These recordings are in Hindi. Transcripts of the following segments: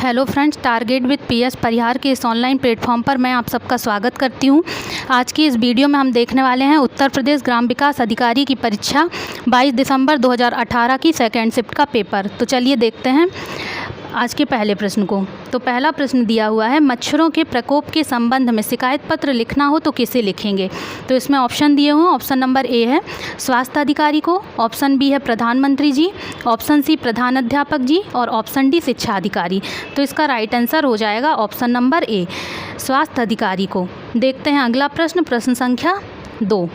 Hello friends, target with PS Parihar के इस ऑनलाइन प्लेटफॉर्म पर मैं आप सबका स्वागत करती हूं। आज की इस वीडियो में हम देखने वाले हैं उत्तर प्रदेश ग्राम विकास अधिकारी की परीक्षा 22 दिसंबर 2018 की सेकेंड शिफ्ट का पेपर। तो चलिए देखते हैं आज के पहले प्रश्न को। तो पहला प्रश्न दिया हुआ है, मच्छरों के प्रकोप के संबंध में शिकायत पत्र लिखना हो तो किसे लिखेंगे। तो इसमें ऑप्शन दिए हुए हैं। ऑप्शन नंबर ए है स्वास्थ्य अधिकारी को, ऑप्शन बी है प्रधानमंत्री जी, ऑप्शन सी प्रधानाध्यापक जी और ऑप्शन डी शिक्षा अधिकारी। तो इसका राइट आंसर हो जाएगा ऑप्शन नंबर ए, स्वास्थ्य अधिकारी को। देखते हैं अगला प्रश्न, प्रश्न संख्या 2।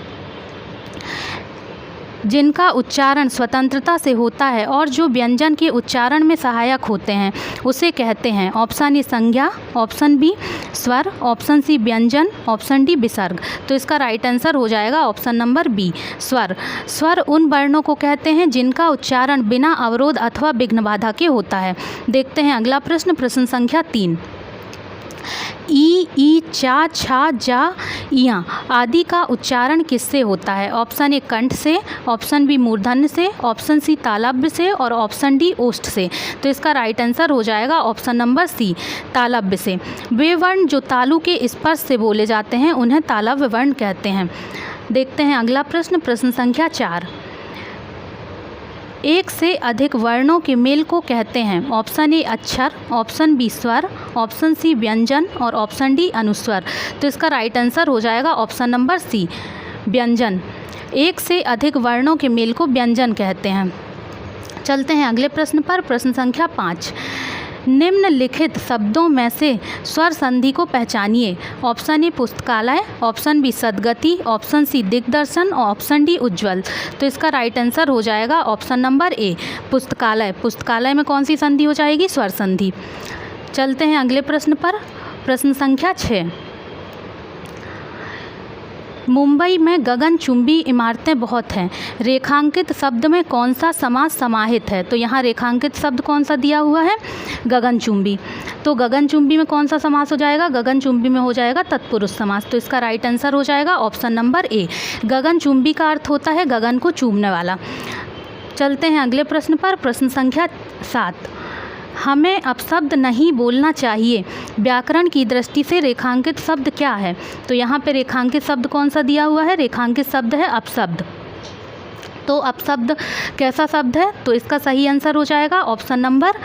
जिनका उच्चारण स्वतंत्रता से होता है और जो व्यंजन के उच्चारण में सहायक होते हैं उसे कहते हैं। ऑप्शन ए संज्ञा, ऑप्शन बी स्वर, ऑप्शन सी व्यंजन, ऑप्शन डी विसर्ग। तो इसका राइट आंसर हो जाएगा ऑप्शन नंबर बी, स्वर। स्वर उन वर्णों को कहते हैं जिनका उच्चारण बिना अवरोध अथवा विघ्न बाधा के होता है। देखते हैं अगला प्रश्न, प्रश्न संख्या 3। ई, चा, छा, जा, इया आदि का उच्चारण किससे होता है। ऑप्शन ए कंठ से, ऑप्शन बी मूर्धन्य से, ऑप्शन सी तालव्य से और ऑप्शन डी ओष्ठ से। तो इसका राइट आंसर हो जाएगा ऑप्शन नंबर सी, तालव्य से। वे वर्ण जो तालु के स्पर्श से बोले जाते हैं उन्हें तालव्य वर्ण कहते हैं। देखते हैं अगला प्रश्न, प्रश्न संख्या 4। एक से अधिक वर्णों के मेल को कहते हैं। ऑप्शन ए अक्षर, ऑप्शन बी स्वर, ऑप्शन सी व्यंजन और ऑप्शन डी अनुस्वर। तो इसका राइट आंसर हो जाएगा ऑप्शन नंबर सी, व्यंजन। एक से अधिक वर्णों के मेल को व्यंजन कहते हैं। चलते हैं अगले प्रश्न पर, प्रश्न संख्या 5। निम्नलिखित शब्दों में से स्वर संधि को पहचानिए। ऑप्शन ए पुस्तकालय, ऑप्शन बी सद्गति, ऑप्शन सी दिग्दर्शन और ऑप्शन डी उज्ज्वल। तो इसका राइट आंसर हो जाएगा ऑप्शन नंबर ए, पुस्तकालय। पुस्तकालय में कौन सी संधि हो जाएगी, स्वर संधि। चलते हैं अगले प्रश्न पर, प्रश्न संख्या 6। मुंबई में गगनचुंबी इमारतें बहुत हैं। रेखांकित शब्द में कौन सा समास समाहित है। तो यहाँ रेखांकित शब्द कौन सा दिया हुआ है, गगनचुंबी। तो गगनचुंबी में कौन सा समास हो जाएगा, गगनचुंबी में हो जाएगा तत्पुरुष समास। तो इसका राइट आंसर हो जाएगा ऑप्शन नंबर ए, गगनचुंबी का अर्थ होता है गगन को चूमने वाला। चलते हैं अगले प्रश्न पर, प्रश्न संख्या 7। हमें अपशब्द नहीं बोलना चाहिए। व्याकरण की दृष्टि से रेखांकित शब्द क्या है। तो यहाँ पे रेखांकित शब्द कौन सा दिया हुआ है, रेखांकित शब्द है अपशब्द। तो अपशब्द कैसा शब्द है, तो इसका सही आंसर हो जाएगा ऑप्शन नंबर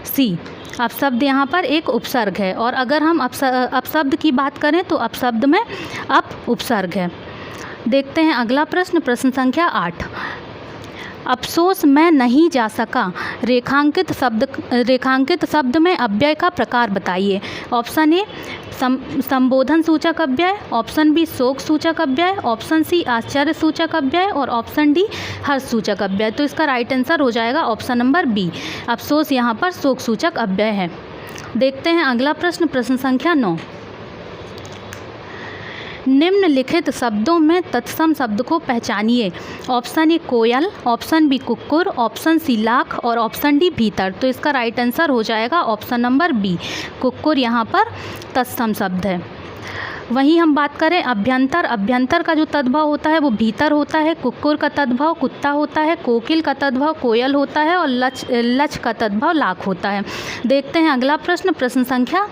सी, अपशब्द यहाँ पर एक उपसर्ग है। और अगर हम अपशब्द की बात करें तो अपशब्द में अप उपसर्ग है। देखते हैं अगला प्रश्न, प्रश्न संख्या 8। अफसोस मैं नहीं जा सका। रेखांकित शब्द में अव्यय का प्रकार बताइए। ऑप्शन ए संबोधन सूचक अव्यय, ऑप्शन बी शोक सूचक अव्यय, ऑप्शन सी आश्चर्य सूचक अव्यय और ऑप्शन डी हर्ष सूचक अव्यय। तो इसका राइट आंसर हो जाएगा ऑप्शन नंबर बी, अफसोस यहाँ पर शोक सूचक अव्यय है। देखते हैं अगला प्रश्न, प्रश्न संख्या 9। निम्नलिखित शब्दों में तत्सम शब्द को पहचानिए। ऑप्शन ए कोयल, ऑप्शन बी कुक्कुर, ऑप्शन सी लाख और ऑप्शन डी भीतर। तो इसका राइट आंसर हो जाएगा ऑप्शन नंबर बी, कुक्कुर यहाँ पर तत्सम शब्द है। वहीं हम बात करें अभ्यंतर, अभ्यंतर का जो तद्भव होता है वो भीतर होता है। कुक्कुर का तद्भव कुत्ता होता है, कोकिल का तद्भव कोयल होता है और लक्ष का तद्भव लाख होता है। देखते हैं अगला प्रश्न, प्रश्न संख्या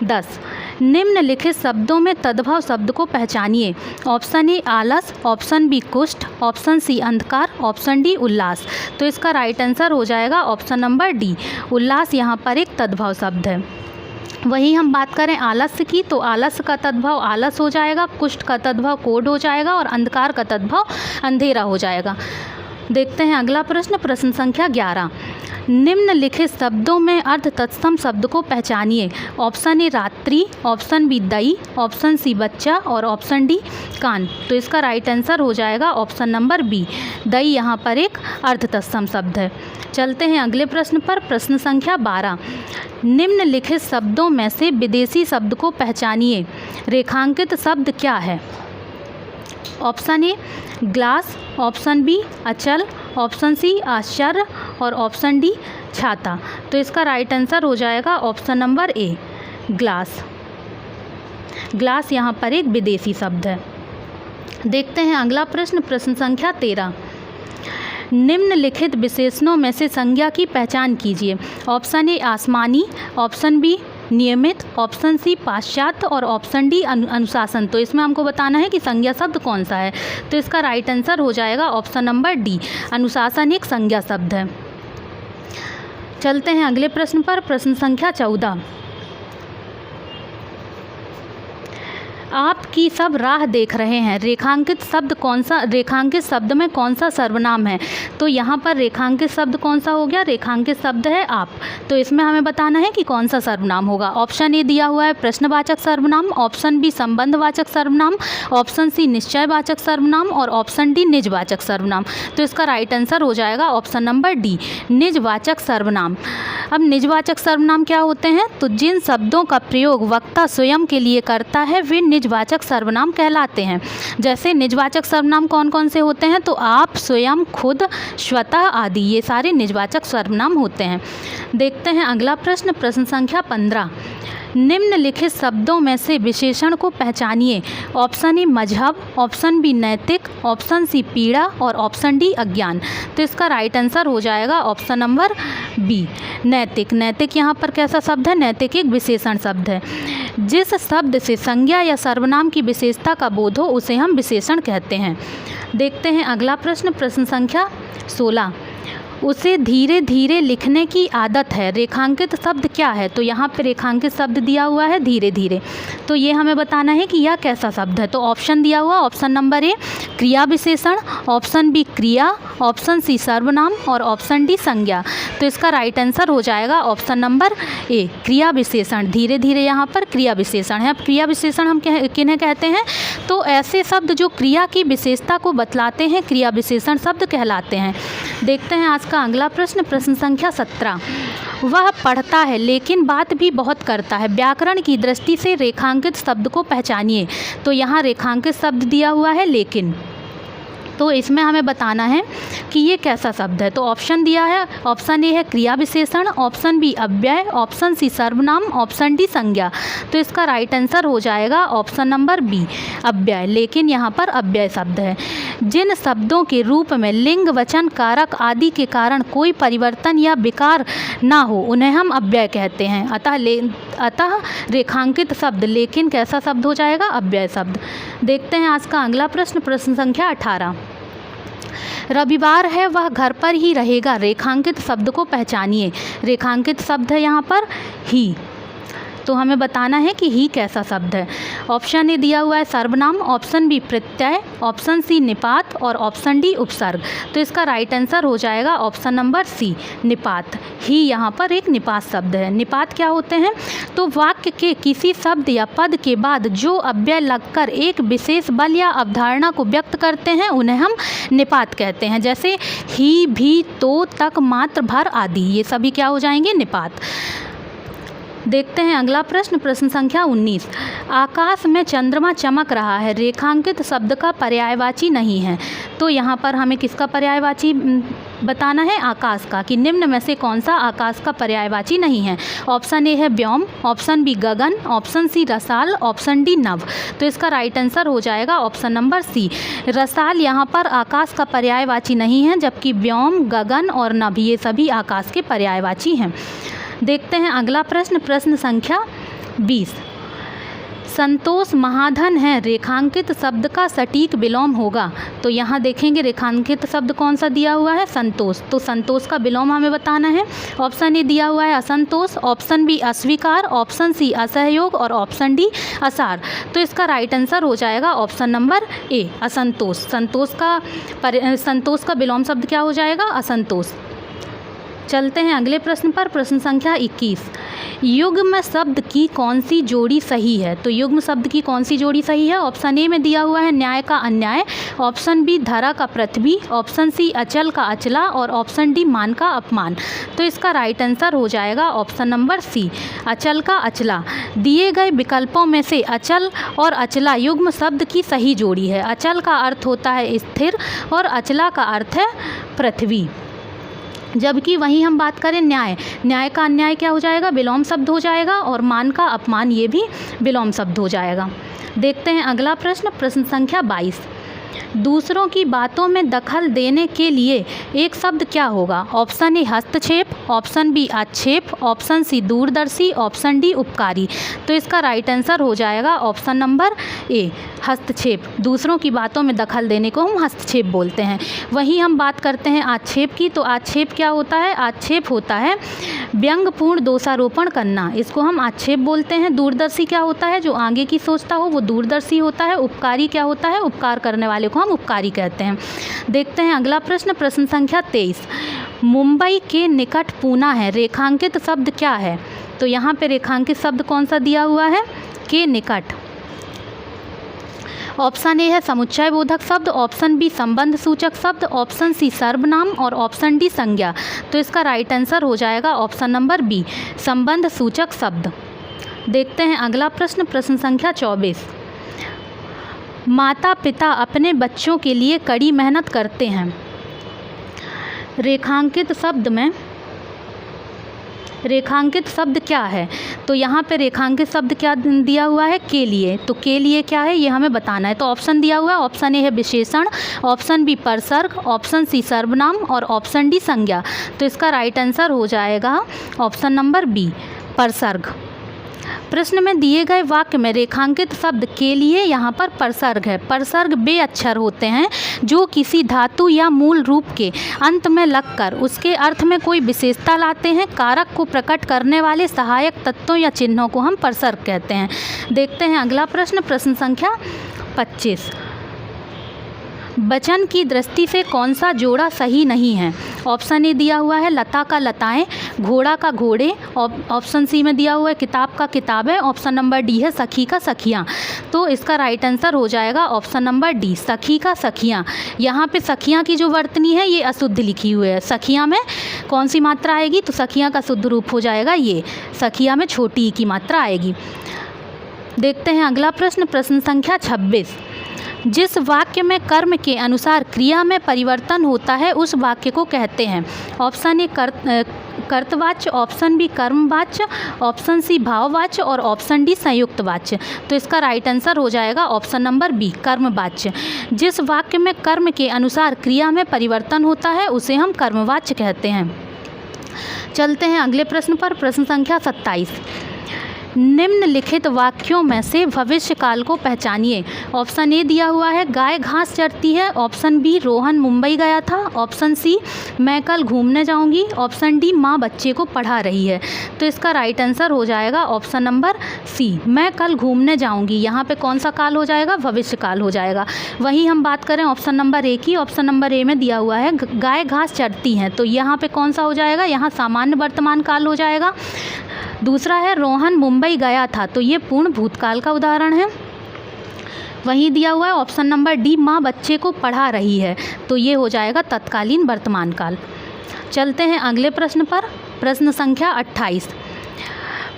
10। निम्नलिखित शब्दों में तद्भव शब्द को पहचानिए। ऑप्शन ए आलस, ऑप्शन बी कुष्ठ, ऑप्शन सी अंधकार, ऑप्शन डी उल्लास। तो इसका राइट आंसर हो जाएगा ऑप्शन नंबर डी, उल्लास यहाँ पर एक तद्भव शब्द है। वहीं हम बात करें आलस्य की तो आलस्य का तद्भव आलस हो जाएगा, कुष्ठ का तद्भव कोढ़ हो जाएगा और अंधकार का तद्भव अंधेरा हो जाएगा। देखते हैं अगला प्रश्न, प्रश्न संख्या 11। निम्नलिखित शब्दों में अर्ध तत्सम शब्द को पहचानिए। ऑप्शन ए रात्रि, ऑप्शन बी दई, ऑप्शन सी बच्चा और ऑप्शन डी कान। तो इसका राइट आंसर हो जाएगा ऑप्शन नंबर बी, दई यहाँ पर एक अर्ध तत्सम शब्द है। चलते हैं अगले प्रश्न पर, प्रश्न संख्या 12। निम्नलिखित शब्दों में से विदेशी शब्द को पहचानिए। रेखांकित शब्द क्या है। Option A glass, option B अचल, ऑप्शन सी आश्चर्य और ऑप्शन डी छाता। तो इसका राइट आंसर हो जाएगा ऑप्शन नंबर ए, ग्लास। ग्लास यहाँ पर एक विदेशी शब्द है। देखते हैं अगला प्रश्न, प्रश्न संख्या 13। निम्नलिखित विशेषणों में से संज्ञा की पहचान कीजिए। ऑप्शन ए आसमानी, ऑप्शन बी नियमित, ऑप्शन सी पाश्चात्य और ऑप्शन डी अनुशासन। तो इसमें हमको बताना है कि संज्ञा शब्द कौन सा है। तो इसका राइट आंसर हो जाएगा ऑप्शन नंबर डी, अनुशासन एक संज्ञा शब्द है। चलते हैं अगले प्रश्न पर, प्रश्न संख्या 14। आपकी सब राह देख रहे हैं, रेखांकित शब्द कौन सा, रेखांकित शब्द में कौन सा सर्वनाम है। तो यहाँ पर रेखांकित शब्द कौन सा हो गया, रेखांकित शब्द है आप। तो इसमें हमें बताना है कि कौन सा सर्वनाम होगा। ऑप्शन ए दिया हुआ है प्रश्नवाचक सर्वनाम, ऑप्शन बी संबंधवाचक सर्वनाम, ऑप्शन सी निश्चयवाचक सर्वनाम और ऑप्शन डी निजवाचक सर्वनाम। तो इसका राइट आंसर हो जाएगा ऑप्शन नंबर डी, निजवाचक सर्वनाम। अब निजवाचक सर्वनाम क्या होते हैं, तो जिन शब्दों का प्रयोग वक्ता स्वयं के लिए करता है वे निजवाचक सर्वनाम कहलाते हैं। जैसे निजवाचक सर्वनाम कौन कौन से होते हैं, तो आप, स्वयं, खुद, स्वतः आदि, ये सारे निजवाचक सर्वनाम होते हैं। देखते हैं अगला प्रश्न, प्रश्न संख्या 15। निम्नलिखित शब्दों में से विशेषण को पहचानिए। ऑप्शन ए मजहब, ऑप्शन बी नैतिक, ऑप्शन सी पीड़ा और ऑप्शन डी अज्ञान। तो इसका राइट आंसर हो जाएगा ऑप्शन नंबर बी, नैतिक। नैतिक यहाँ पर कैसा शब्द है, नैतिक एक विशेषण शब्द है। जिस शब्द से संज्ञा या सर्वनाम की विशेषता का बोध हो उसे हम विशेषण कहते हैं। देखते हैं अगला प्रश्न, प्रश्न संख्या 16। उसे धीरे धीरे लिखने की आदत है, रेखांकित शब्द क्या है। तो यहाँ पे रेखांकित शब्द दिया हुआ है धीरे धीरे। तो ये हमें बताना है कि यह कैसा शब्द है। तो ऑप्शन दिया हुआ, ऑप्शन नंबर ए क्रिया विशेषण, ऑप्शन बी क्रिया, ऑप्शन सी सर्वनाम और ऑप्शन डी संज्ञा। तो इसका राइट आंसर हो जाएगा ऑप्शन नंबर ए, क्रिया विशेषण। धीरे धीरे यहाँ पर क्रिया विशेषण है। अब क्रिया विशेषण हम किन्हें कहते हैं, तो ऐसे शब्द जो क्रिया की विशेषता को बतलाते हैं क्रिया विशेषण शब्द कहलाते हैं। देखते हैं आज का अगला प्रश्न, प्रश्न संख्या 17। वह पढ़ता है लेकिन बात भी बहुत करता है, व्याकरण की दृष्टि से रेखांकित शब्द को पहचानिए। तो यहाँ रेखांकित शब्द दिया हुआ है लेकिन, तो इसमें हमें बताना है कि ये कैसा शब्द है। तो ऑप्शन दिया है, ऑप्शन ए है क्रिया विशेषण, ऑप्शन बी अव्यय, ऑप्शन सी सर्वनाम, ऑप्शन डी संज्ञा। तो इसका राइट आंसर हो जाएगा ऑप्शन नंबर बी, अव्यय। लेकिन यहाँ पर अव्यय शब्द है। जिन शब्दों के रूप में लिंग, वचन, कारक आदि के कारण कोई परिवर्तन या विकार ना हो उन्हें हम अव्यय कहते हैं। अतः रेखांकित शब्द लेकिन कैसा शब्द हो जाएगा, अव्यय शब्द। देखते हैं आज का अगला प्रश्न, प्रश्न संख्या 18। रविवार है वह घर पर ही रहेगा, रेखांकित शब्द को पहचानिए। रेखांकित शब्द है यहाँ पर ही। तो हमें बताना है कि ही कैसा शब्द है। ऑप्शन ए दिया हुआ है सर्वनाम, ऑप्शन बी प्रत्यय, ऑप्शन सी निपात और ऑप्शन डी उपसर्ग। तो इसका राइट आंसर हो जाएगा ऑप्शन नंबर सी, निपात। ही यहाँ पर एक निपात शब्द है। निपात क्या होते हैं, तो वाक्य के किसी शब्द या पद के बाद जो अव्यय लगकर एक विशेष बल या अवधारणा को व्यक्त करते हैं उन्हें हम निपात कहते हैं। जैसे ही, भी, तो, तक, मात्र, भर आदि, ये सभी क्या हो जाएंगे, निपात। देखते हैं अगला प्रश्न, प्रश्न संख्या 19। आकाश में चंद्रमा चमक रहा है, रेखांकित शब्द का पर्यायवाची नहीं है। तो यहाँ पर हमें किसका पर्यायवाची बताना है, आकाश का, कि निम्न में से कौन सा आकाश का पर्यायवाची नहीं है। ऑप्शन ए है व्योम, ऑप्शन बी गगन, ऑप्शन सी रसाल, ऑप्शन डी नभ। तो इसका राइट आंसर हो जाएगा ऑप्शन नंबर सी, रसाल यहाँ पर आकाश का पर्यायवाची नहीं है, जबकि व्योम, गगन और नभ ये सभी आकाश के पर्यायवाची हैं। देखते हैं अगला प्रश्न, प्रश्न संख्या 20। संतोष महाधन है, रेखांकित शब्द का सटीक विलोम होगा। तो यहाँ देखेंगे रेखांकित शब्द कौन सा दिया हुआ है, संतोष। तो संतोष का विलोम हमें बताना है। ऑप्शन ए दिया हुआ है असंतोष, ऑप्शन बी अस्वीकार, ऑप्शन सी असहयोग और ऑप्शन डी असार। तो इसका राइट आंसर हो जाएगा ऑप्शन नंबर ए, असंतोष। संतोष का विलोम शब्द क्या हो जाएगा, असंतोष। चलते हैं अगले प्रश्न पर, प्रश्न संख्या 21। युग्म शब्द की कौन सी जोड़ी सही है। तो युग्म शब्द की कौन सी जोड़ी सही है। ऑप्शन ए में दिया हुआ है न्याय का अन्याय, ऑप्शन बी धरा का पृथ्वी, ऑप्शन सी अचल का अचला और ऑप्शन डी मान का अपमान। तो इसका राइट आंसर हो जाएगा ऑप्शन नंबर सी, अचल का अचला। दिए गए विकल्पों में से अचल और अचला युग्म शब्द की सही जोड़ी है। अचल का अर्थ होता है स्थिर और अचला का अर्थ है पृथ्वी। जबकि वहीं हम बात करें न्याय, न्याय का अन्याय क्या हो जाएगा, विलोम शब्द हो जाएगा, और मान का अपमान ये भी विलोम शब्द हो जाएगा। देखते हैं अगला प्रश्न, प्रश्न संख्या 22। दूसरों की बातों में दखल देने के लिए एक शब्द क्या होगा? ऑप्शन ए हस्तक्षेप, ऑप्शन बी आक्षेप, ऑप्शन सी दूरदर्शी, ऑप्शन डी उपकारी। तो इसका राइट आंसर हो जाएगा ऑप्शन नंबर ए हस्तक्षेप। दूसरों की बातों में दखल देने को हम हस्तक्षेप बोलते हैं। वहीं हम बात करते हैं आक्षेप की, तो आक्षेप क्या होता है? आक्षेप होता है व्यंग्यपूर्ण दोषारोपण करना, इसको हम आक्षेप बोलते हैं। दूरदर्शी क्या होता है? जो आगे की सोचता हो वो दूरदर्शी होता है। उपकारी क्या होता है? उपकार करने वाले को हम उपकारी कहते हैं। देखते हैं अगला प्रश्न, प्रश्न संख्या 23। मुंबई के निकट पूना है, रेखांकित शब्द क्या है? तो यहाँ पे रेखांकित शब्द कौन सा दिया हुआ है? के निकट। ऑप्शन ए है समुच्चय बोधक शब्द, ऑप्शन बी संबंध सूचक शब्द, ऑप्शन सी सर्वनाम और ऑप्शन डी संज्ञा। तो इसका राइट आंसर हो जाएगा ऑप्शन नंबर बी संबंध सूचक शब्द। देखते हैं अगला प्रश्न, प्रश्न संख्या 24। माता पिता अपने बच्चों के लिए कड़ी मेहनत करते हैं। रेखांकित शब्द क्या है? तो यहाँ पे रेखांकित शब्द क्या दिया हुआ है? के लिए। तो के लिए क्या है ये हमें बताना है। तो ऑप्शन दिया हुआ है, ऑप्शन ए है विशेषण, ऑप्शन बी परसर्ग, ऑप्शन सी सर्वनाम और ऑप्शन डी संज्ञा। तो इसका राइट आंसर हो जाएगा ऑप्शन नंबर बी परसर्ग। प्रश्न में दिए गए वाक्य में रेखांकित शब्द के लिए यहाँ पर परसर्ग है। परसर्ग वे अक्षर होते हैं जो किसी धातु या मूल रूप के अंत में लगकर उसके अर्थ में कोई विशेषता लाते हैं। कारक को प्रकट करने वाले सहायक तत्वों या चिन्हों को हम परसर्ग कहते हैं। देखते हैं अगला प्रश्न, प्रश्न संख्या 25। वचन की दृष्टि से कौन सा जोड़ा सही नहीं है? ऑप्शन ए दिया हुआ है लता का लताएं, घोड़ा का घोड़े, ऑप्शन सी में दिया हुआ है किताब का किताबें, ऑप्शन नंबर डी है सखी का सखियाँ। तो इसका राइट आंसर हो जाएगा ऑप्शन नंबर डी सखी का सखियाँ। यहाँ पे सखियाँ की जो वर्तनी है ये अशुद्ध लिखी हुई है। सखियाँ में कौन सी मात्रा आएगी? तो सखियाँ का शुद्ध रूप हो जाएगा ये, सखियाँ में छोटी ई की मात्रा आएगी। देखते हैं अगला प्रश्न, प्रश्न संख्या 26। जिस वाक्य में कर्म के अनुसार क्रिया में परिवर्तन होता है उस वाक्य को कहते हैं। ऑप्शन ए कर्तवाच्य, ऑप्शन बी कर्मवाच्य, ऑप्शन सी भाववाच्य और ऑप्शन डी संयुक्त वाच्य। तो इसका राइट आंसर हो जाएगा ऑप्शन नंबर बी कर्मवाच्य। जिस वाक्य में कर्म के अनुसार क्रिया में परिवर्तन होता है उसे हम कर्मवाच्य कहते हैं। चलते हैं अगले प्रश्न पर, प्रश्न संख्या 27। निम्नलिखित वाक्यों में से भविष्य काल को पहचानिए। ऑप्शन ए दिया हुआ है गाय घास चरती है, ऑप्शन बी रोहन मुंबई गया था, ऑप्शन सी मैं कल घूमने जाऊंगी, ऑप्शन डी माँ बच्चे को पढ़ा रही है। तो इसका राइट आंसर हो जाएगा ऑप्शन नंबर सी मैं कल घूमने जाऊंगी। यहाँ पे कौन सा काल हो जाएगा? भविष्य काल हो जाएगा। वहीं हम बात करें ऑप्शन नंबर ए की, ऑप्शन नंबर ए में दिया हुआ है गाय घास चरती हैं, तो यहाँ पे कौन सा हो जाएगा? यहाँ सामान्य वर्तमान काल हो जाएगा। दूसरा है रोहन मुंबई गया था, तो ये पूर्ण भूतकाल का उदाहरण है। वहीं दिया हुआ है ऑप्शन नंबर डी माँ बच्चे को पढ़ा रही है, तो ये हो जाएगा तत्कालीन वर्तमान काल। चलते हैं अगले प्रश्न पर, प्रश्न संख्या 28।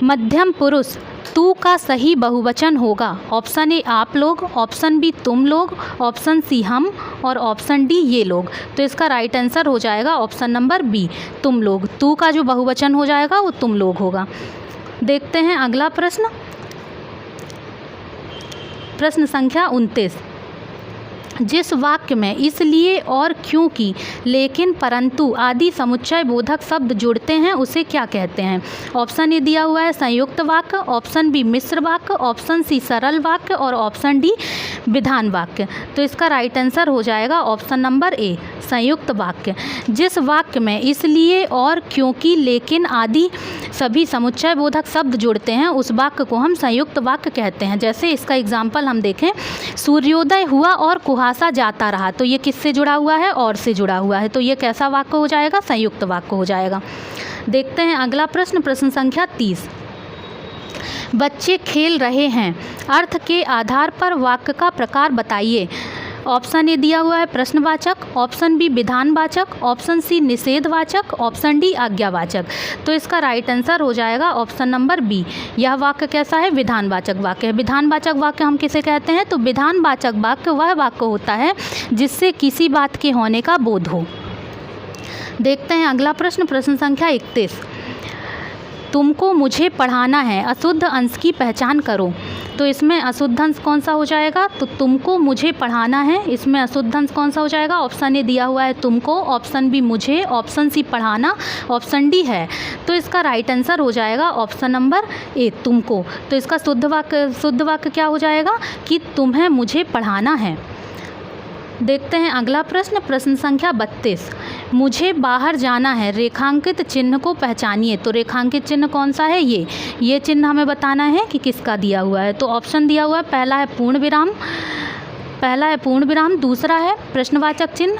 मध्यम पुरुष तू का सही बहुवचन होगा। ऑप्शन ए आप लोग, ऑप्शन बी तुम लोग, ऑप्शन सी हम और ऑप्शन डी ये लोग। तो इसका राइट आंसर हो जाएगा ऑप्शन नंबर बी तुम लोग। तू का जो बहुवचन हो जाएगा वो तुम लोग होगा। देखते हैं अगला प्रश्न, प्रश्न संख्या 29। जिस वाक्य में इसलिए और क्योंकि लेकिन परंतु आदि समुच्चय बोधक शब्द जुड़ते हैं उसे क्या कहते हैं? ऑप्शन ए दिया हुआ है संयुक्त वाक्य, ऑप्शन बी मिश्र वाक्य, ऑप्शन सी सरल वाक्य और ऑप्शन डी विधान वाक्य। तो इसका राइट आंसर हो जाएगा ऑप्शन नंबर ए संयुक्त वाक्य। जिस वाक्य में इसलिए और क्योंकि लेकिन आदि सभी समुच्चय बोधक शब्द जुड़ते हैं उस वाक्य को हम संयुक्त वाक्य कहते हैं। जैसे इसका एग्जाम्पल हम देखें, सूर्योदय हुआ और कुहासा जाता रहा, तो ये किससे जुड़ा हुआ है? और से जुड़ा हुआ है, तो ये कैसा वाक्य हो जाएगा? संयुक्त वाक्य हो जाएगा। देखते हैं अगला प्रश्न, प्रश्न संख्या 30। बच्चे खेल रहे हैं, अर्थ के आधार पर वाक्य का प्रकार बताइए। ऑप्शन ए दिया हुआ है प्रश्नवाचक, ऑप्शन बी विधानवाचक, ऑप्शन सी निषेधवाचक, ऑप्शन डी आज्ञावाचक। तो इसका राइट आंसर हो जाएगा ऑप्शन नंबर बी। यह वाक्य कैसा है? विधानवाचक वाक्य है। विधानवाचक वाक्य हम किसे कहते हैं? तो विधानवाचक वाक्य वह वाक्य होता है जिससे किसी बात के होने का बोध हो। देखते हैं अगला प्रश्न, प्रश्न संख्या 31। तुमको मुझे पढ़ाना है, अशुद्ध अंश की पहचान करो। तो इसमें अशुद्ध अंश कौन सा हो जाएगा? तो तुमको मुझे पढ़ाना है, इसमें अशुद्ध अंश कौन सा हो जाएगा? ऑप्शन ए दिया हुआ है तुमको, ऑप्शन बी मुझे, ऑप्शन सी पढ़ाना, ऑप्शन डी है। तो इसका राइट आंसर हो जाएगा ऑप्शन नंबर ए, तुमको। तो इसका शुद्ध वाक्य क्या हो जाएगा कि तुम्हें मुझे पढ़ाना है। देखते हैं अगला प्रश्न, प्रश्न संख्या 32। मुझे बाहर जाना है, रेखांकित चिन्ह को पहचानिए। तो रेखांकित चिन्ह कौन सा है? ये चिन्ह हमें बताना है कि किसका दिया हुआ है। तो ऑप्शन दिया हुआ है, पहला है पूर्ण विराम, दूसरा है प्रश्नवाचक चिन्ह,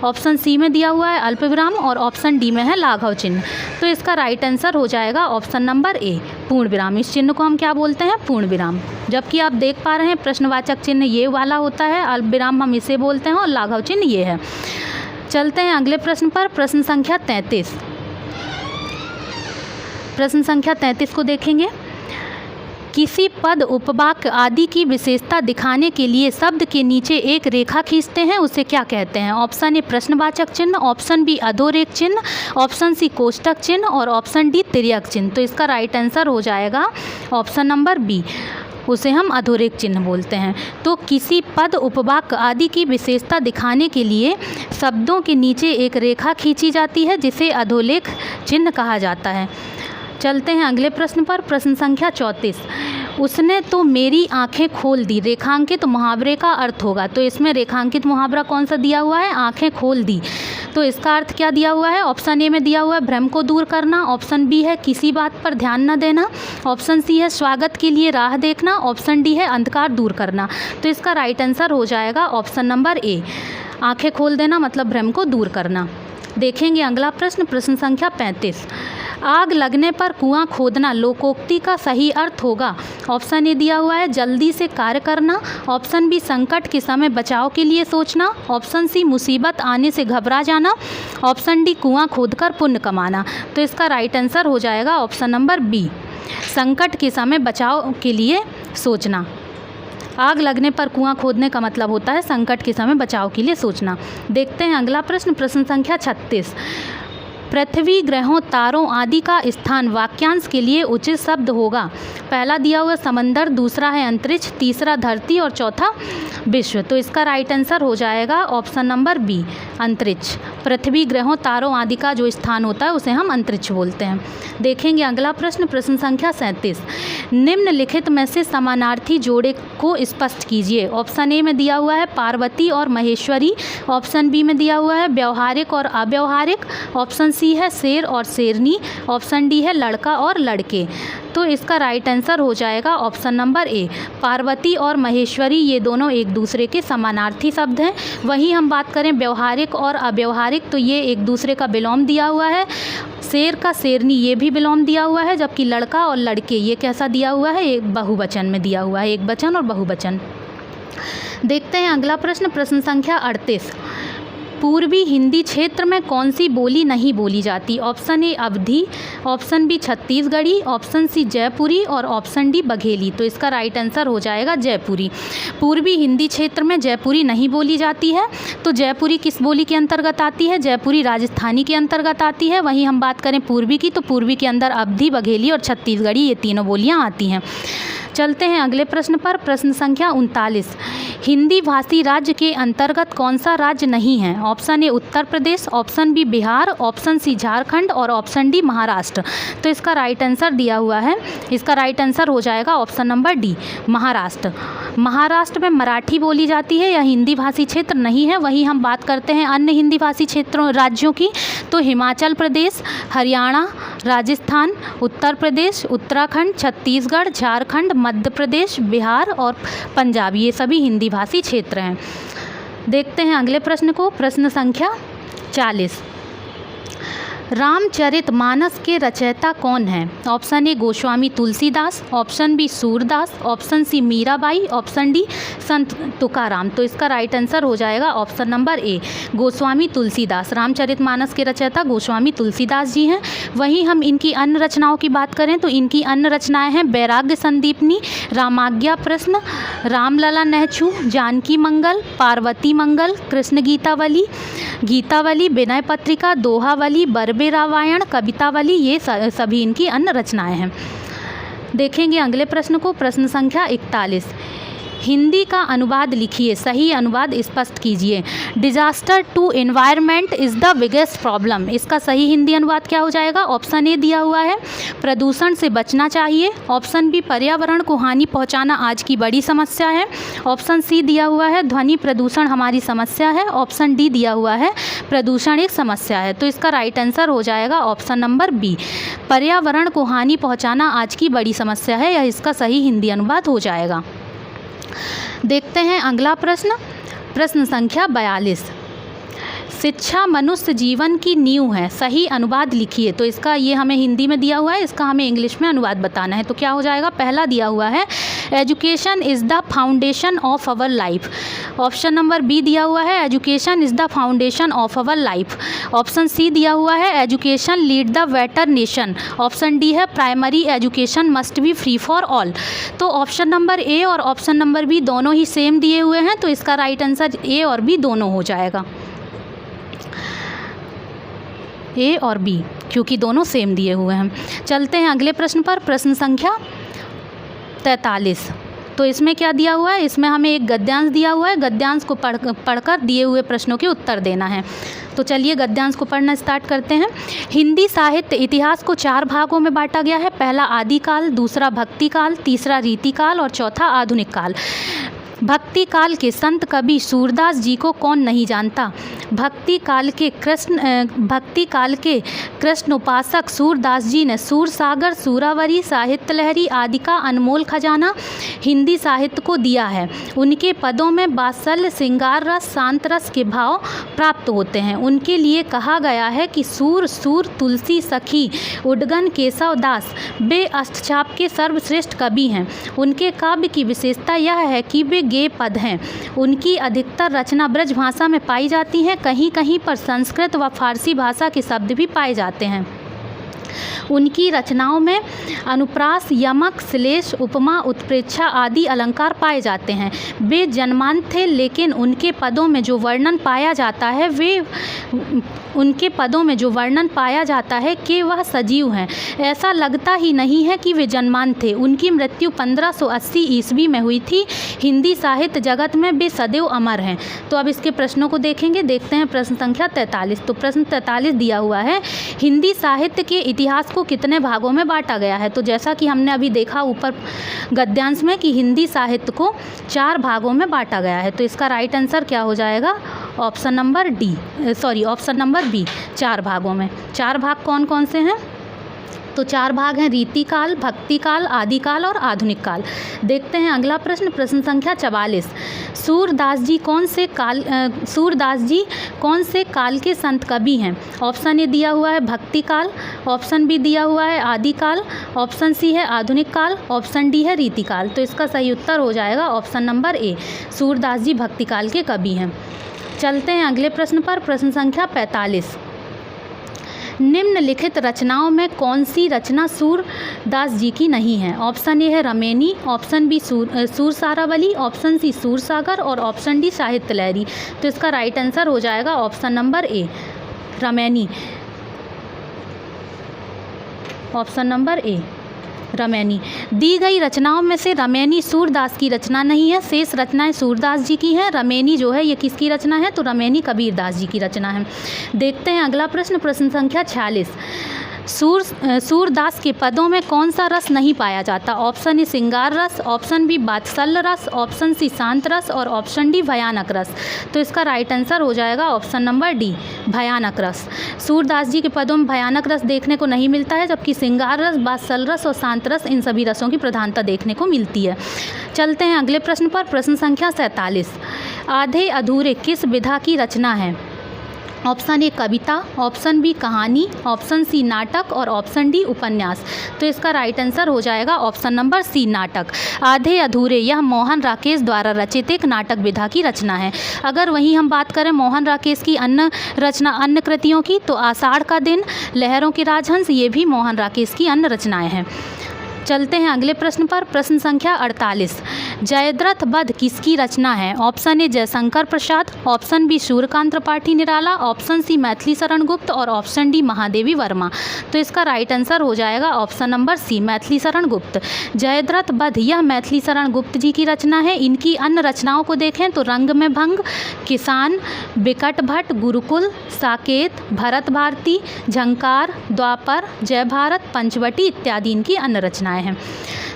ऑप्शन सी में दिया हुआ है अल्प विराम और ऑप्शन डी में है लाघव चिन्ह। तो इसका राइट आंसर हो जाएगा ऑप्शन नंबर ए, पूर्ण विराम। इस चिन्ह को हम क्या बोलते हैं? पूर्ण विराम। जबकि आप देख पा रहे हैं प्रश्नवाचक चिन्ह ये वाला होता है, अल्प विराम हम इसे बोलते हैं और लाघव चिन्ह ये है। चलते हैं अगले प्रश्न पर, प्रश्न संख्या 33। प्रश्न संख्या 33 को देखेंगे। किसी पद, उपवाक्य आदि की विशेषता दिखाने के लिए शब्द के नीचे एक रेखा खींचते हैं, उसे क्या कहते हैं? ऑप्शन ए प्रश्नवाचक चिन्ह, ऑप्शन बी अधोरेख चिन्ह, ऑप्शन सी कोष्टक चिन्ह और ऑप्शन डी तिर्यक चिन्ह। तो इसका राइट आंसर हो जाएगा ऑप्शन नंबर बी, उसे हम अधोरेख चिन्ह बोलते हैं। तो किसी पद, उपवाक्य आदि की विशेषता दिखाने के लिए शब्दों के नीचे एक रेखा खींची जाती है जिसे अधोरेख चिन्ह कहा जाता है। चलते हैं अगले प्रश्न पर, प्रश्न संख्या 34। उसने तो मेरी आंखें खोल दी, रेखांकित मुहावरे का अर्थ होगा। तो इसमें रेखांकित मुहावरा कौन सा दिया हुआ है? आंखें खोल दी। तो इसका अर्थ क्या दिया हुआ है? ऑप्शन ए में दिया हुआ है भ्रम को दूर करना, ऑप्शन बी है किसी बात पर ध्यान न देना, ऑप्शन सी है स्वागत के लिए राह देखना, ऑप्शन डी है अंधकार दूर करना। तो इसका राइट आंसर हो जाएगा ऑप्शन नंबर ए, आंखें खोल देना मतलब भ्रम को दूर करना। देखेंगे अगला प्रश्न, प्रश्न संख्या 35। आग लगने पर कुआं खोदना लोकोक्ति का सही अर्थ होगा। ऑप्शन ए दिया हुआ है जल्दी से कार्य करना, ऑप्शन बी संकट के समय बचाव के लिए सोचना, ऑप्शन सी मुसीबत आने से घबरा जाना, ऑप्शन डी कुआं खोदकर पुण्य कमाना। तो इसका राइट आंसर हो जाएगा ऑप्शन नंबर बी, संकट के समय बचाव के लिए सोचना। आग लगने पर कुआं खोदने का मतलब होता है संकट के समय बचाव के लिए सोचना। देखते हैं अगला प्रश्न, प्रश्न संख्या 36। पृथ्वी, ग्रहों, तारों आदि का स्थान वाक्यांश के लिए उचित शब्द होगा। पहला दिया हुआ समंदर, दूसरा है अंतरिक्ष, तीसरा धरती और चौथा विश्व। तो इसका राइट आंसर हो जाएगा ऑप्शन नंबर बी, अंतरिक्ष। पृथ्वी, ग्रहों, तारों आदि का जो स्थान होता है उसे हम अंतरिक्ष बोलते हैं। देखेंगे अगला प्रश्न, प्रश्न संख्या 37। निम्नलिखित में से समानार्थी जोड़े को स्पष्ट कीजिए। ऑप्शन ए में दिया हुआ है पार्वती और महेश्वरी, ऑप्शन बी में दिया हुआ है व्यवहारिक और अव्यवहारिक, ऑप्शन सी है शेर और शेरनी, ऑप्शन डी है लड़का और लड़के। तो इसका राइट आंसर हो जाएगा ऑप्शन नंबर ए, पार्वती और महेश्वरी ये दोनों एक दूसरे के समानार्थी शब्द हैं। वहीं हम बात करें व्यवहारिक और अव्यवहारिक तो ये एक दूसरे का विलोम दिया हुआ है। शेर का शेरनी ये भी विलोम दिया हुआ है, जबकि लड़का और लड़के ये कैसा दिया हुआ है? एक बहुवचन में दिया हुआ है, एक वचन और बहुवचन। देखते हैं अगला प्रश्न, प्रश्न संख्या 38। पूर्वी हिंदी क्षेत्र में कौन सी बोली नहीं बोली जाती? Option A Awadhi, option B Chhattisgarhi, option C Jaipuri और ऑप्शन डी बघेली। तो इसका राइट आंसर हो जाएगा जयपुरी। पूर्वी हिंदी क्षेत्र में जयपुरी नहीं बोली जाती है। तो जयपुरी किस बोली के अंतर्गत आती है? जयपुरी राजस्थानी के अंतर्गत आती है। वहीं हम बात करें पूर्वी की तो पूर्वी के अंदर अवधी, बघेली और छत्तीसगढ़ी ये तीनों बोलियाँ आती हैं। चलते हैं अगले प्रश्न पर, प्रश्न संख्या 39। हिंदी भाषी राज्य के अंतर्गत कौन सा राज्य नहीं है? Option A Uttar Pradesh, option B Bihar, option C Jharkhand और ऑप्शन डी महाराष्ट्र। तो इसका राइट आंसर दिया हुआ है, इसका राइट आंसर हो जाएगा option number D, Maharashtra. Maharashtra में मराठी बोली जाती है, यह हिंदी भाषी क्षेत्र नहीं है। वहीं हम बात करते हैं अन्य हिंदी भाषी क्षेत्रों राज्यों की तो हिमाचल प्रदेश, हरियाणा, राजस्थान, उत्तर प्रदेश, उत्तराखंड, छत्तीसगढ़, झारखंड, मध्य प्रदेश, बिहार और पंजाब ये सभी हिंदी भाषी क्षेत्र हैं। देखते हैं अगले प्रश्न को, प्रश्न संख्या 40। रामचरितमानस के रचयिता कौन हैं? Option A Goswami Tulsidas, option B Surdas, option C Mirabai, option D Sant Tukaram. तो इसका राइट आंसर हो जाएगा option number A, Goswami Tulsidas. Ramcharitmanas के रचयिता गोस्वामी तुलसीदास जी हैं। वहीं हम इनकी अन्य रचनाओं की बात करें तो इनकी अन्य रचनाएं हैं वैराग्य संदीपनी, रामाज्ञा प्रश्न, रामलला नहछू, जानकी मंगल, पार्वती मंगल, कृष्ण गीतावली, गीतावली, विनय पत्रिका, दोहावली, बरबे रामायण, कवितावली, ये सभी इनकी अन्य रचनाएं हैं। देखेंगे अगले प्रश्न को, प्रश्न संख्या 41। हिंदी का अनुवाद लिखिए, सही अनुवाद स्पष्ट कीजिए। Disaster to environment is the biggest problem, इसका सही हिंदी अनुवाद क्या हो जाएगा? ऑप्शन ए दिया हुआ है प्रदूषण से बचना चाहिए, ऑप्शन बी पर्यावरण को हानि पहुंचाना आज की बड़ी समस्या है, ऑप्शन सी दिया हुआ है ध्वनि प्रदूषण हमारी समस्या है, ऑप्शन डी दिया हुआ है प्रदूषण एक समस्या है। तो इसका राइट आंसर हो जाएगा ऑप्शन नंबर बी, पर्यावरण को हानि पहुँचाना आज की बड़ी समस्या है, यह इसका सही हिंदी अनुवाद हो जाएगा। देखते हैं अगला प्रश्न, प्रश्न संख्या 42। शिक्षा मनुष्य जीवन की नींव है, सही अनुवाद लिखिए। तो इसका ये हमें हिंदी में दिया हुआ है, इसका हमें इंग्लिश में अनुवाद बताना है। तो क्या हो जाएगा? पहला दिया हुआ है education is the foundation of our life, option number B दिया हुआ है education is the foundation of our life, option C दिया हुआ है education lead the better nation, option D है primary education must be free for all. तो ऑप्शन नंबर ए और ऑप्शन नंबर बी दोनों ही सेम दिए हुए हैं, तो इसका राइट आंसर ए और बी दोनों हो जाएगा, ए और बी, क्योंकि दोनों सेम दिए हुए हैं। चलते हैं अगले प्रश्न पर, प्रश्न संख्या 43। तो इसमें क्या दिया हुआ है? इसमें हमें एक गद्यांश दिया हुआ है, गद्यांश को पढ़कर दिए हुए प्रश्नों के उत्तर देना है। तो चलिए गद्यांश को पढ़ना स्टार्ट करते हैं। हिंदी साहित्य इतिहास को 4 भागों में बांटा गया है, पहला आदिकाल, दूसरा भक्तिकाल, तीसरा रीतिकाल और चौथा आधुनिक काल। भक्ति काल के संत कवि सूरदास जी को कौन नहीं जानता? भक्ति काल के कृष्ण उपासक सूरदास जी ने सूरसागर, सूरावरी, साहित्य लहरी आदि का अनमोल खजाना हिंदी साहित्य को दिया है। उनके पदों में वात्सल्य, श्रृंगार रस, शांत रस के भाव प्राप्त होते हैं। उनके लिए कहा गया है कि सूर, तुलसी सखी, उडगन, केशव दास वे अष्टचाप के सर्वश्रेष्ठ कवि हैं। उनके काव्य की विशेषता यह है कि वे गेय पद हैं। उनकी अधिकतर रचना ब्रज भाषा में पाई जाती हैं, कहीं कहीं पर संस्कृत व फारसी भाषा के शब्द भी पाए जाते हैं। उनकी रचनाओं में अनुप्रास, यमक, श्लेष, उपमा, उत्प्रेक्षा आदि अलंकार पाए जाते हैं। वे जन्मांत थे, लेकिन उनके पदों में जो वर्णन पाया जाता है कि वह सजीव हैं। ऐसा लगता ही नहीं है कि वे जन्मांत थे। उनकी मृत्यु 1580 ईस्वी में हुई थी। हिंदी साहित्य जगत में वे सदैव अमर हैं। तो अब इसके प्रश्नों को देखेंगे। देखते हैं प्रश्न संख्या 43। तो प्रश्न 43 दिया हुआ है हिंदी साहित्य के इतिहास को कितने भागों में बांटा गया है? तो जैसा कि हमने अभी देखा ऊपर गद्यांश में कि हिंदी साहित्य को 4 भागों में बांटा गया है। तो इसका राइट आंसर क्या हो जाएगा? ऑप्शन नंबर बी, 4 भागों में। 4 भाग कौन कौन से हैं? तो 4 भाग हैं रीतिकाल, भक्तिकाल, आदिकाल और आधुनिक काल। देखते हैं अगला प्रश्न, प्रश्न संख्या 44। सूरदास जी कौन से काल के संत कवि हैं? ऑप्शन ए दिया हुआ है भक्तिकाल, ऑप्शन बी दिया हुआ है आदिकाल, ऑप्शन सी है आधुनिक काल, ऑप्शन डी है रीतिकाल। तो इसका सही उत्तर हो जाएगा ऑप्शन नंबर ए, सूरदास जी भक्तिकाल के कवि हैं। चलते हैं अगले प्रश्न पर, प्रश्न संख्या 45। निम्नलिखित रचनाओं में कौन सी रचना सूरदास जी की नहीं है? ऑप्शन ए है Ramaini, option B Sursaravali, option C Sursagar और ऑप्शन डी साहित्य लहरी। तो इसका राइट आंसर हो जाएगा option number A, Ramaini, option number A, Ramaini. दी गई रचनाओं में से रमेनी सूरदास की रचना नहीं है, शेष रचनाएं सूरदास जी की हैं। रमेनी जो है ये किसकी रचना है? तो रमेनी कबीरदास जी की रचना है। देखते हैं अगला प्रश्न, प्रश्न संख्या 46। सूरदास के पदों में कौन सा रस नहीं पाया जाता? ऑप्शन ए श्रृंगार रस, ऑप्शन बी वात्सल्य रस, ऑप्शन सी शांत रस और ऑप्शन डी भयानक रस। तो इसका राइट आंसर हो जाएगा ऑप्शन नंबर डी, भयानक रस। सूरदास जी के पदों में भयानक रस देखने को नहीं मिलता है, जबकि श्रृंगार रस, वात्सल्य रस और शांत रस इन सभी रसों की प्रधानता देखने को मिलती है। चलते हैं अगले प्रश्न पर, प्रश्न संख्या 47। आधे अधूरे किस विधा की रचना है? ऑप्शन ए कविता, ऑप्शन बी कहानी, ऑप्शन सी नाटक और ऑप्शन डी उपन्यास। तो इसका राइट आंसर हो जाएगा ऑप्शन नंबर सी, नाटक। आधे अधूरे यह मोहन राकेश द्वारा रचित एक नाटक विधा की रचना है। अगर वहीं हम बात करें मोहन राकेश की अन्य कृतियों की, तो आषाढ़ का दिन, लहरों के राजहंस, ये भी मोहन राकेश की अन्य रचनाएं हैं। चलते हैं अगले प्रश्न पर, प्रश्न संख्या 48। जयद्रथ वध किसकी रचना है? Option A Jaishankar Prasad, option B Suryakant Tripathi Nirala, option C Maithili Sharan Gupt और ऑप्शन डी महादेवी वर्मा। तो इसका राइट आंसर हो जाएगा ऑप्शन नंबर सी, मैथिली शरण गुप्त। जयद्रथ वध यह मैथिली शरण गुप्त जी की रचना है। इनकी अन्य रचनाओं को देखें तो रंग में भंग, किसान, बिकट भट्ट, गुरुकुल, साकेत, भरत भारती, झंकार, द्वापर, जय भारत, पंचवटी इत्यादि इनकी अन्य रचनाएं हैं।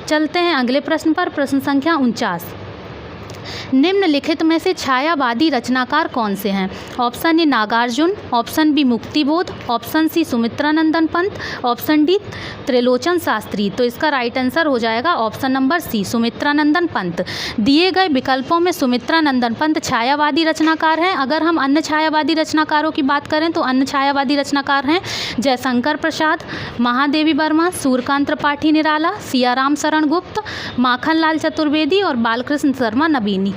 चलते हैं अगले प्रश्न पर, प्रश्न संख्या 49। निम्नलिखित में से छायावादी रचनाकार कौन से हैं? Option A Nagarjun, option B Muktibodh, option C Sumitranandan Pant, option D Trilochan Shastri. तो इसका राइट आंसर हो जाएगा option number C, Sumitranandan Pant. दिए गए विकल्पों में सुमित्रानंदन पंत छायावादी रचनाकार हैं। अगर हम अन्य छायावादी रचनाकारों की बात करें तो अन्य छायावादी रचनाकार हैं जयशंकर प्रसाद, महादेवी वर्मा, सूर्यकांत त्रिपाठी निराला, सियाराम शरण गुप्त, माखनलाल चतुर्वेदी और बालकृष्ण शर्मा नबीनी।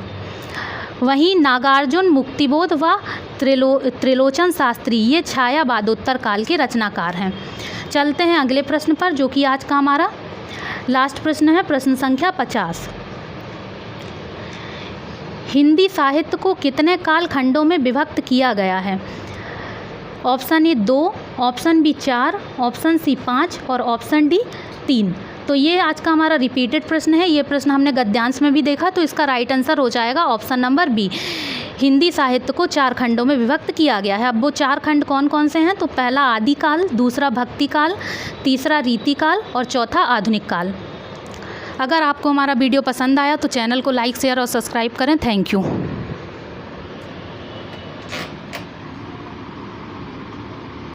वहीं नागार्जुन, मुक्तिबोध व त्रिलोचन शास्त्री ये छायावादोत्तर काल के रचनाकार हैं। चलते हैं अगले प्रश्न पर, जो कि आज का हमारा लास्ट प्रश्न है, प्रश्न संख्या 50। हिंदी साहित्य को कितने काल खंडों में विभक्त किया गया है? Option A 2, option B 4, option C 5 और ऑप्शन डी 3। तो ये आज का हमारा रिपीटेड प्रश्न है। ये प्रश्न हमने गद्यांश में भी देखा, तो इसका राइट आंसर हो जाएगा ऑप्शन नंबर बी, हिंदी साहित्य को 4 खंडों में विभक्त किया गया है। अब वो 4 खंड कौन कौन से हैं? तो पहला आदिकाल, दूसरा भक्तिकाल, तीसरा रीतिकाल और चौथा आधुनिक काल। अगर आपको हमारा वीडियो पसंद आया तो चैनल को लाइक, शेयर और सब्सक्राइब करें। Thank you.